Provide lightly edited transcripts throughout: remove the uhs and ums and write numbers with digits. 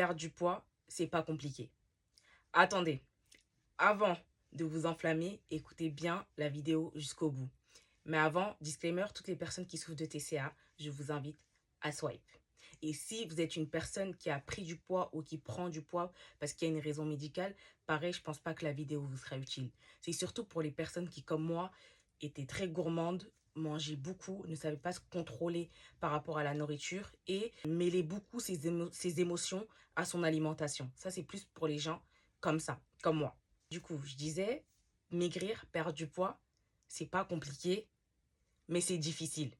perdre du poids, c'est pas compliqué. Attendez, avant de vous enflammer, écoutez bien la vidéo jusqu'au bout. Mais avant, disclaimer, toutes les personnes qui souffrent de TCA, je vous invite à swipe. Et si vous êtes une personne qui a pris du poids ou qui prend du poids parce qu'il y a une raison médicale, pareil, je pense pas que la vidéo vous sera utile. C'est surtout pour les personnes qui, comme moi, étaient très gourmandes, mangeaient beaucoup, ne savaient pas se contrôler par rapport à la nourriture et mêlaient beaucoup ses émotions à son alimentation. Ça, c'est plus pour les gens comme ça, comme moi. Du coup, je disais, maigrir, perdre du poids, c'est pas compliqué, mais c'est difficile.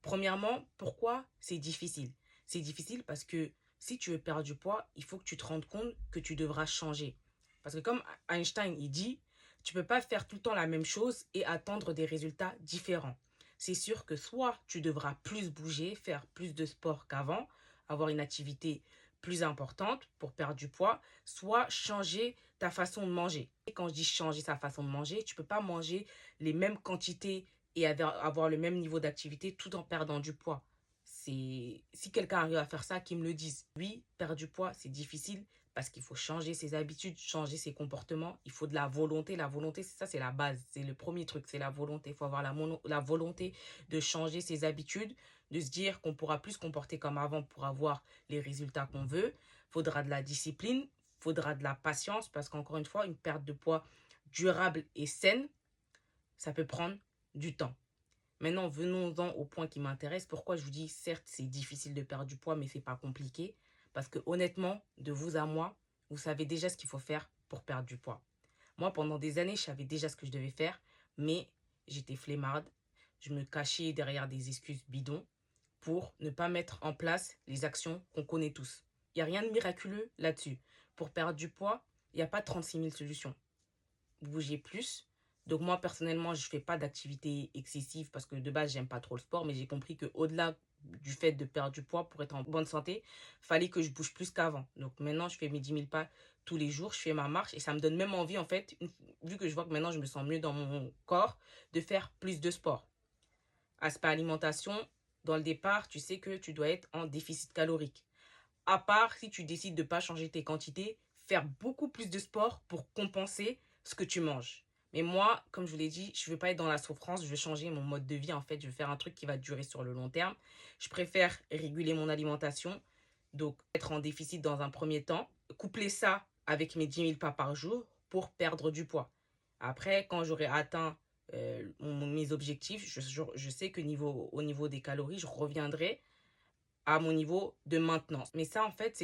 Premièrement, pourquoi c'est difficile? C'est difficile parce que si tu veux perdre du poids, il faut que tu te rendes compte que tu devras changer. Parce que comme Einstein, il dit, tu ne peux pas faire tout le temps la même chose et attendre des résultats différents. C'est sûr que soit tu devras plus bouger, faire plus de sport qu'avant, avoir une activité plus importante pour perdre du poids, soit changer ta façon de manger. Et quand je dis changer sa façon de manger, tu ne peux pas manger les mêmes quantités et avoir le même niveau d'activité tout en perdant du poids. Si quelqu'un arrive à faire ça, qu'il me le dise. Oui, perdre du poids, c'est difficile parce qu'il faut changer ses habitudes, changer ses comportements. Il faut de la volonté. La volonté, ça, c'est la base. C'est le premier truc, c'est la volonté. Il faut avoir la volonté de changer ses habitudes, de se dire qu'on pourra plus se comporter comme avant pour avoir les résultats qu'on veut. Il faudra de la discipline, il faudra de la patience parce qu'encore une fois, une perte de poids durable et saine, ça peut prendre du temps. Maintenant, venons-en au point qui m'intéresse. Pourquoi je vous dis, certes, c'est difficile de perdre du poids, mais c'est pas compliqué. Parce que honnêtement, de vous à moi, vous savez déjà ce qu'il faut faire pour perdre du poids. Moi, pendant des années, je savais déjà ce que je devais faire, mais j'étais flemmarde. Je me cachais derrière des excuses bidons pour ne pas mettre en place les actions qu'on connaît tous. Il n'y a rien de miraculeux là-dessus. Pour perdre du poids, il n'y a pas 36 000 solutions. Bouger plus. Donc moi, personnellement, je ne fais pas d'activité excessive parce que de base, j'aime pas trop le sport, mais j'ai compris qu'au-delà du fait de perdre du poids pour être en bonne santé, fallait que je bouge plus qu'avant. Donc maintenant, je fais mes 10 000 pas tous les jours, je fais ma marche et ça me donne même envie, en fait, vu que je vois que maintenant je me sens mieux dans mon corps, de faire plus de sport. Aspect alimentation, dans le départ, tu sais que tu dois être en déficit calorique. À part si tu décides de ne pas changer tes quantités, faire beaucoup plus de sport pour compenser ce que tu manges. Mais moi, comme je vous l'ai dit, je ne veux pas être dans la souffrance, je veux changer mon mode de vie en fait, je veux faire un truc qui va durer sur le long terme. Je préfère réguler mon alimentation, donc être en déficit dans un premier temps, coupler ça avec mes 10 000 pas par jour pour perdre du poids. Après, quand j'aurai atteint mes objectifs, je sais que au niveau des calories, je reviendrai à mon niveau de maintenance. Mais ça, en fait, c'est